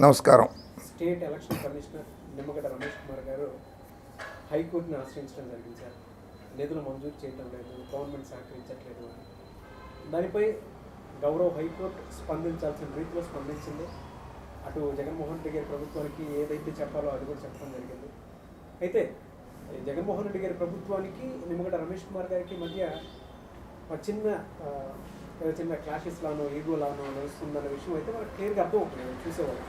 నమస్కారం. State election commissioner Nimmagadda Ramesh Kumar గారు హైకోర్టుని ఆశ్రయించడం జరిగింది సార్. నిధులు మంజూరు చేయడం లేదు, గవర్నమెంట్ సహకరించట్లేదు అని. దానిపై గౌరవ హైకోర్టు స్పందించాల్సిన రీతిలో స్పందించింది. అటు జగన్మోహన్ రెడ్డి గారి ప్రభుత్వానికి ఏదైతే చెప్పాలో అది కూడా చెప్పడం జరిగింది. అయితే జగన్మోహన్ రెడ్డి గారి ప్రభుత్వానికి నిమ్మగడ్డ రమేష్ కుమార్ గారికి మధ్య చిన్న క్లాషెస్ లానో ఈగో లానో నడుస్తుందన్న విషయం అయితే మనకు క్లియర్గా అర్థం అవుతుంది చూసేవాళ్ళు.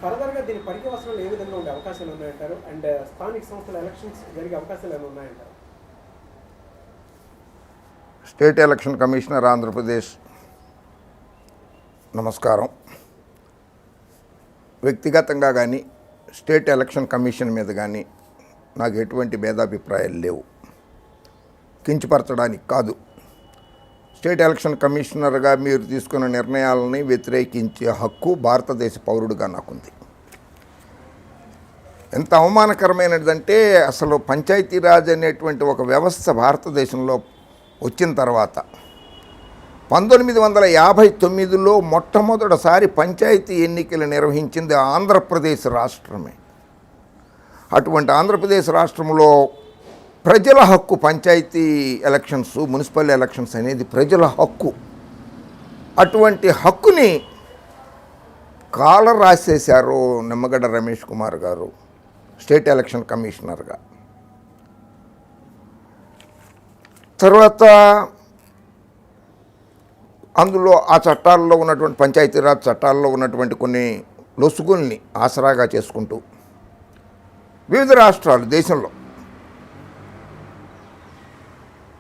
ఫర్దర్గా దీని పర్యవసనాలు ఏ విధంగా ఉండే అవకాశాలు ఉన్నాయంటారు? అండ్ స్థానిక సంస్థల ఎలక్షన్స్ జరిగే అవకాశాలు ఏమైనా ఉన్నాయంటారు? స్టేట్ ఎలక్షన్ కమిషనర్ ఆంధ్రప్రదేశ్, నమస్కారం. వ్యక్తిగతంగా కానీ స్టేట్ ఎలక్షన్ కమిషన్ మీద కానీ నాకు ఎటువంటి భేదాభిప్రాయాలు లేవు. కించపరచడానికి కాదు. స్టేట్ ఎలక్షన్ కమిషనర్గా మీరు తీసుకున్న నిర్ణయాలని వ్యతిరేకించే హక్కు భారతదేశ పౌరుడిగా నాకుంది. ఎంత అవమానకరమైనదంటే, అసలు పంచాయతీరాజ్ అనేటువంటి ఒక వ్యవస్థ భారతదేశంలో వచ్చిన తర్వాత 1959లో మొట్టమొదటిసారి పంచాయతీ ఎన్నికలు నిర్వహించింది ఆంధ్రప్రదేశ్ రాష్ట్రమే. అటువంటి ఆంధ్రప్రదేశ్ రాష్ట్రంలో ప్రజల హక్కు పంచాయతీ ఎలక్షన్స్, మున్సిపల్ ఎలక్షన్స్ అనేది ప్రజల హక్కు. అటువంటి హక్కుని కాలర్ రాసేశారు నిమ్మగడ్డ రమేష్ కుమార్ గారు స్టేట్ ఎలక్షన్ కమిషనర్గా. తర్వాత అందులో ఆ చట్టాల్లో ఉన్నటువంటి పంచాయతీరాజ్ చట్టాల్లో ఉన్నటువంటి కొన్ని లొసుగుల్ని ఆసరాగా చేసుకుంటూ వివిధ రాష్ట్రాలు దేశంలో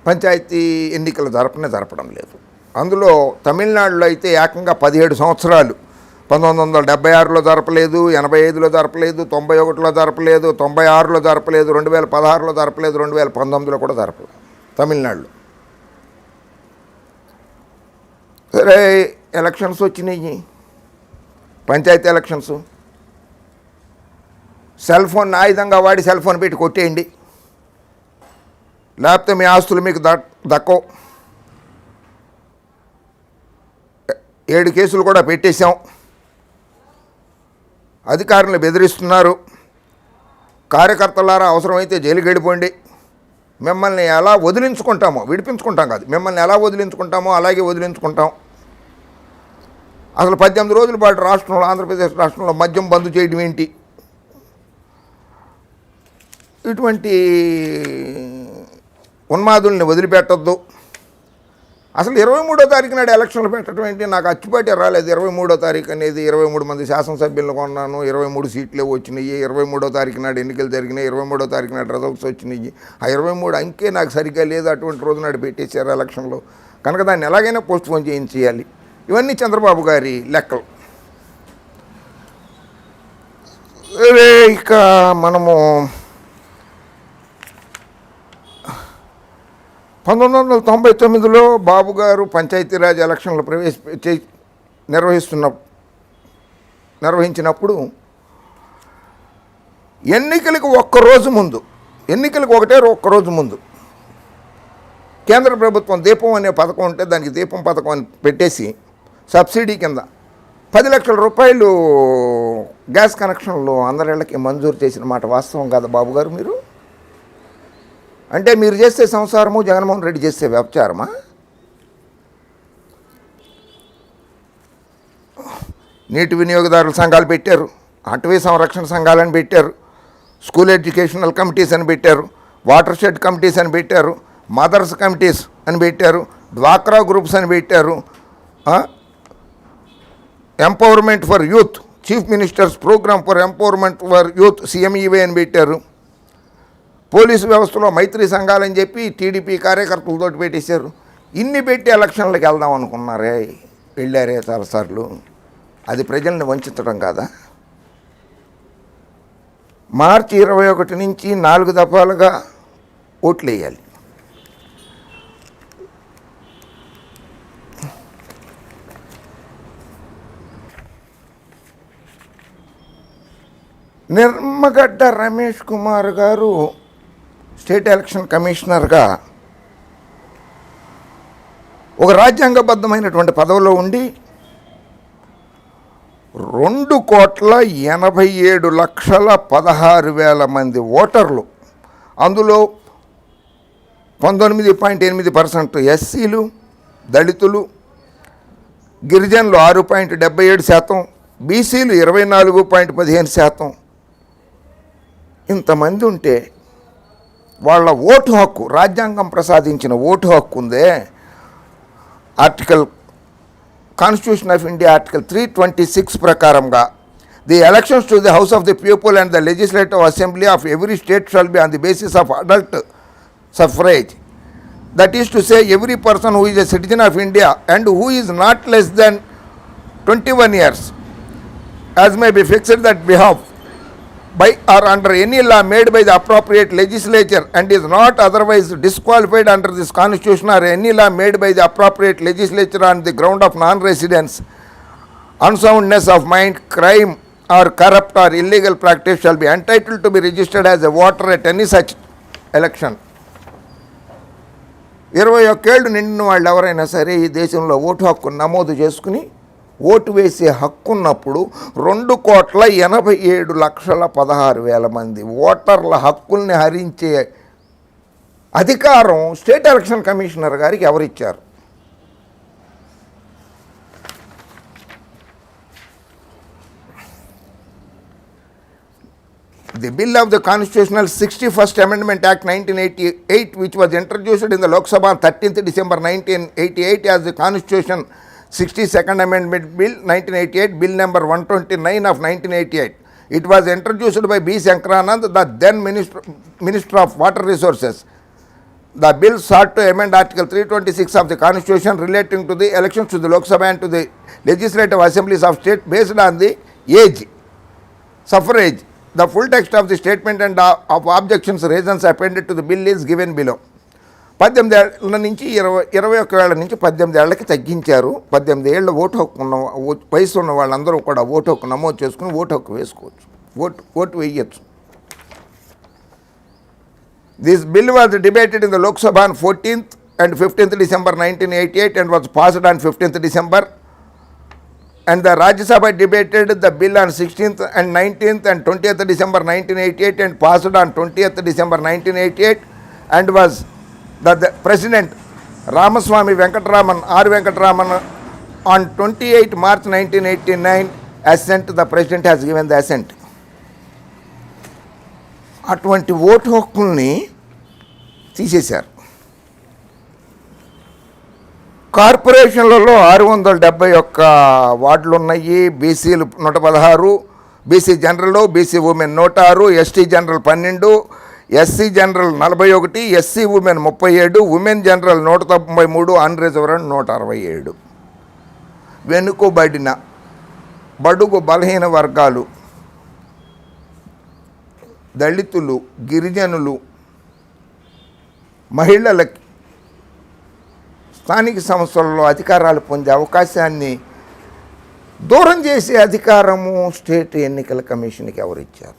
పంచాయతీ ఎన్నికలు జరపడం లేదు. అందులో తమిళనాడులో అయితే ఏకంగా 17 సంవత్సరాలు, 1976లో జరపలేదు, 85లో జరపలేదు, 91లో జరపలేదు, 96లో జరపలేదు, 2016లో జరపలేదు, 2019లో కూడా జరపలేదు తమిళనాడులో. సరే, ఎలక్షన్స్ వచ్చినాయి, పంచాయతీ ఎలక్షన్స్. సెల్ ఫోన్ ఆయుధంగా వాడి సెల్ ఫోన్ పెట్టి కొట్టేయండి, లేకపోతే మీ ఆస్తులు మీకు దక్కవు. 7 కేసులు కూడా పెట్టేశాం. అధికారులను బెదిరిస్తున్నారు. కార్యకర్తలారా అవసరమైతే జైలుకి వెళ్ళిపోండి. మిమ్మల్ని ఎలా వదిలించుకుంటామో, విడిపించుకుంటాం కాదు, మిమ్మల్ని ఎలా వదిలించుకుంటామో అలాగే వదిలించుకుంటాం. అసలు 18 రోజుల పాటు రాష్ట్రంలో, ఆంధ్రప్రదేశ్ రాష్ట్రంలో మద్యం బంద్ చేయడం ఏంటి? ఇటువంటి ఉన్మాదుల్ని వదిలిపెట్టద్దు. అసలు 23వ తారీఖు నాడు ఎలక్షన్లు పెట్టడం ఏంటి? నాకు అచ్చిపాటే రాలేదు. 23వ తారీఖు అనేది 23 మంది శాసనసభ్యులను కొన్నాను, 23 సీట్లే వచ్చినాయి. 23వ తారీఖు నాడు ఎన్నికలు జరిగినాయి, 23వ తారీఖు నాడు రిజల్ట్స్ వచ్చినాయి. ఆ 23 అంకే నాకు సరిగ్గా లేదు. అటువంటి రోజు నాడు పెట్టేశారు ఎలక్షన్లో. కనుక దాన్ని ఎలాగైనా పోస్ట్ పోన్ చేయాలి. ఇవన్నీ చంద్రబాబు గారి లెక్కలు. ఇక మనము 1999లో బాబు గారు పంచాయతీరాజ్ ఎలక్షన్లు నిర్వహించినప్పుడు ఎన్నికలకు ఒక్కరోజు ముందు కేంద్ర ప్రభుత్వం దీపం అనే పథకం ఉంటే దానికి దీపం పథకం అని పెట్టేసి సబ్సిడీ కింద 10 లక్షల రూపాయలు గ్యాస్ కనెక్షన్లు అందరిళ్ళకి మంజూరు చేసిన మాట వాస్తవం కాదా బాబు గారు? మీరు అంటే మీరు చేసే సంసారము జగన్మోహన్ రెడ్డి చేసే వ్యభిచారమా? నీటి వినియోగదారుల సంఘాలు పెట్టారు, అటవీ సంరక్షణ సంఘాలని పెట్టారు, స్కూల్ ఎడ్యుకేషనల్ కమిటీస్ అని పెట్టారు, వాటర్ షెడ్ కమిటీస్ అని పెట్టారు, మదర్స్ కమిటీస్ అని పెట్టారు, డ్వాక్రా గ్రూప్స్ అని పెట్టారు, empowerment for youth, chief minister's programme for empowerment for youth CMEY అని పెట్టారు. పోలీసు వ్యవస్థలో మైత్రి సంఘాలని చెప్పి టీడీపీ కార్యకర్తలతో పెట్టేశారు. ఇన్ని పెట్టి ఎలక్షన్లకు వెళ్దాం అనుకున్నారే, వెళ్ళారే చాలాసార్లు. అది ప్రజల్ని వంచడం కాదా? మార్చి 21 నుంచి 4 దఫాలుగా ఓట్లు వేయాలి. నిమ్మగడ్డ రమేష్ కుమార్ గారు స్టేట్ ఎలక్షన్ కమిషనర్గా ఒక రాజ్యాంగబద్ధమైనటువంటి పదవిలో ఉండి 2,87,16,000 మంది ఓటర్లు, అందులో 19.8% ఎస్సీలు, దళితులు, గిరిజనులు 6.77%, బీసీలు 24.15%. ఇంతమంది ఉంటే వాళ్ళ ఓటు హక్కు, రాజ్యాంగం ప్రసాదించిన ఓటు హక్కు ఉందే, కాన్స్టిట్యూషన్ ఆఫ్ ఇండియా ఆర్టికల్ 326 ప్రకారంగా the elections to the house of the people and the legislative assembly of every state shall be on the basis of adult suffrage. That is to say, every person who is a citizen of India and who is not less than 21 years, as may be fixed that behalf by or under any law made by the appropriate legislature and is not otherwise disqualified under this constitution or any law made by the appropriate legislature on the ground of non-residence, unsoundness of mind, crime or corrupt or illegal practice shall be entitled to be registered as a voter at any such election. 21 ఏళ్ళు నిండిన వాళ్ళు ఎవరైనా సరే ఈ దేశంలో vote హక్కు నమోదు చేసుకుని ఓటు వేసే హక్కు ఉన్నప్పుడు 2,87,16,000 మంది ఓటర్ల హక్కుల్ని హరించే అధికారం స్టేట్ ఎలక్షన్ కమిషనర్ గారికి ఎవరిచ్చారు? The bill of the Constitutional 61st Amendment Act 1988, which was introduced in the Lok Sabha on 13th December 1988 as the Constitution 62nd Amendment Bill 1988, Bill number 129 of 1988. It was introduced by B. Shankaranand, the then Minister of Water Resources. The bill sought to amend Article 326 of the Constitution relating to the elections to the Lok Sabha and to the legislative assemblies of state based on the age, suffrage. The full text of the statement and of objections reasons appended to the bill is given below. 18 ఏళ్ల నుంచి 21 ఏళ్ల నుంచి 18 ఏళ్లకి తగ్గించారు. 18 ఏళ్ల vote హక్కు ఉన్న వయసు ఉన్న వాళ్ళందరూ కూడా ఓటు హక్కు నమోదు చేసుకుని ఓటు హక్కు వేసుకోవచ్చు, ఓటు వేయచ్చు. This bill was debated in the Lok Sabha on 14th and 15th December 1988 and was passed on 15th December. And the Rajya Sabha debated the bill on 16th and 19th and 20th December 1988 and passed on 20th December 1988 and was the President Ramaswamy Venkataraman R. Venkataraman on 28 March 1989 assent. The President has given the assent. అటువంటి vote హక్కుల్ని తీసేశారు. కార్పొరేషన్లలో 671 వార్డులు ఉన్నాయి. బీసీలు 116, BC general, BC women 106, ST general 12, SC general 41, SC women 37, women general 193, unreserved 167. వెనుకబడిన బడుగు బలహీన వర్గాలు, దళితులు, గిరిజనులు, మహిళలకి స్థానిక సంస్థల్లో అధికారాలు పొందే అవకాశాన్ని దూరం చేసే అధికారము స్టేట్ ఎన్నికల కమిషన్కి ఎవరిచ్చారు?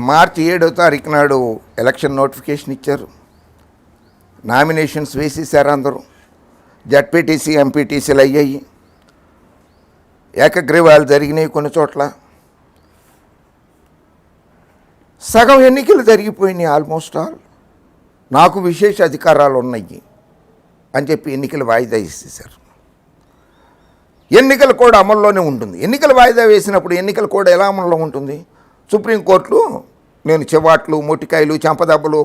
మార్చి 7వ తారీఖు నాడు ఎలక్షన్ నోటిఫికేషన్ ఇచ్చారు. నామినేషన్స్ వేసేసారు అందరూ. జడ్పీటీసీ, ఎంపీటీసీలు అయ్యాయి. ఏకగ్రీవాలు జరిగినాయి కొన్ని చోట్ల. సగం ఎన్నికలు జరిగిపోయినాయి ఆల్మోస్ట్ ఆల్. నాకు విశేష అధికారాలు ఉన్నాయి అని చెప్పి ఎన్నికలు వాయిదా వేసేసారు. ఎన్నికల కోడ్ అమల్లోనే ఉంటుంది. ఎన్నికలు వాయిదా వేసినప్పుడు ఎన్నికల కోడ్ ఎలా అమల్లో ఉంటుంది? సుప్రీంకోర్టులో నేను చెవాట్లు, మొటికాయలు, చెంపదెబ్బలు,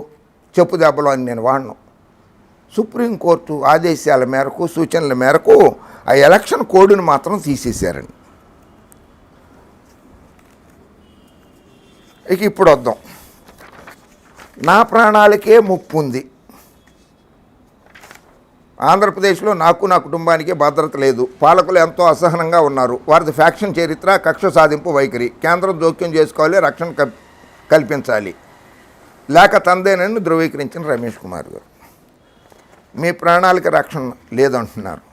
చెప్పు దెబ్బలు అని నేను వాడను. సుప్రీంకోర్టు ఆదేశాల మేరకు, సూచనల మేరకు ఆ ఎలక్షన్ కోడ్ని మాత్రం తీసేశారండి. ఇక ఇప్పుడు వద్దాం. నా ప్రాణాలకే ముప్పు ఉంది. ఆంధ్రప్రదేశ్లో నాకు, నా కుటుంబానికి భద్రత లేదు. పాలకులు ఎంతో అసహనంగా ఉన్నారు. వారిది ఫ్యాక్షన్ చరిత్ర, కక్ష సాధింపు వైఖరి. కేంద్రం జోక్యం చేసుకోవాలి, రక్షణ కల్పించాలి, లేక తందేనని ధృవీకరించిన రమేష్ కుమార్ గారు. మీ ప్రాణాలకి రక్షణ లేదంటున్నారు.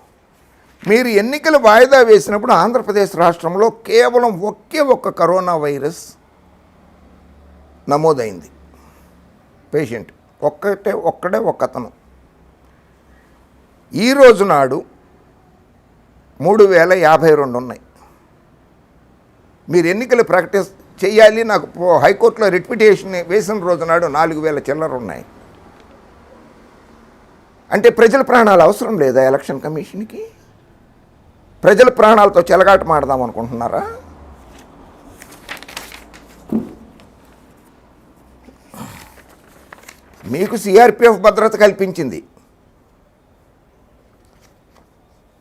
మీరు ఎన్నికలు వాయిదా వేసినప్పుడు ఆంధ్రప్రదేశ్ రాష్ట్రంలో కేవలం ఒక్క కరోనా వైరస్ నమోదైంది. పేషెంట్ ఒక్కడే ఒక్కతను. ఈరోజు నాడు 3052 ఉన్నాయి. మీరు ఎన్నికలు ప్రాక్టీస్ చేయాలి, నాకు హైకోర్టులో రిట్ పిటిషన్ వేసిన రోజు నాడు 4000 చిల్లర ఉన్నాయి. అంటే ప్రజల ప్రాణాలు అవసరం లేదా ఎలక్షన్ కమిషన్కి? ప్రజల ప్రాణాలతో చెలగాట మాడదాం అనుకుంటున్నారా? మీకు సిఆర్పిఎఫ్ భద్రత కల్పించింది.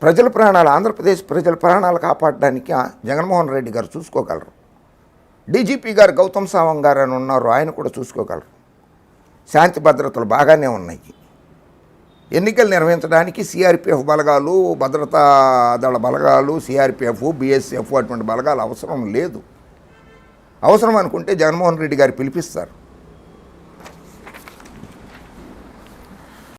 ప్రజల ప్రాణాలు, ఆంధ్రప్రదేశ్ ప్రజల ప్రాణాలు కాపాడడానికి జగన్మోహన్ రెడ్డి గారు చూసుకోగలరు. డీజీపీ గారు గౌతమ్ సావంగ్ గారు అని ఉన్నారు, ఆయన కూడా చూసుకోగలరు. శాంతి భద్రతలు బాగానే ఉన్నాయి. ఎన్నికలు నిర్వహించడానికి సిఆర్పిఎఫ్ బలగాలు, భద్రతా దళ బలగాలు, సిఆర్పిఎఫ్, బిఎస్ఎఫ్ అటువంటి బలగాలు అవసరం లేదు. అవసరం అనుకుంటే జగన్మోహన్ రెడ్డి గారు పిలిపిస్తారు.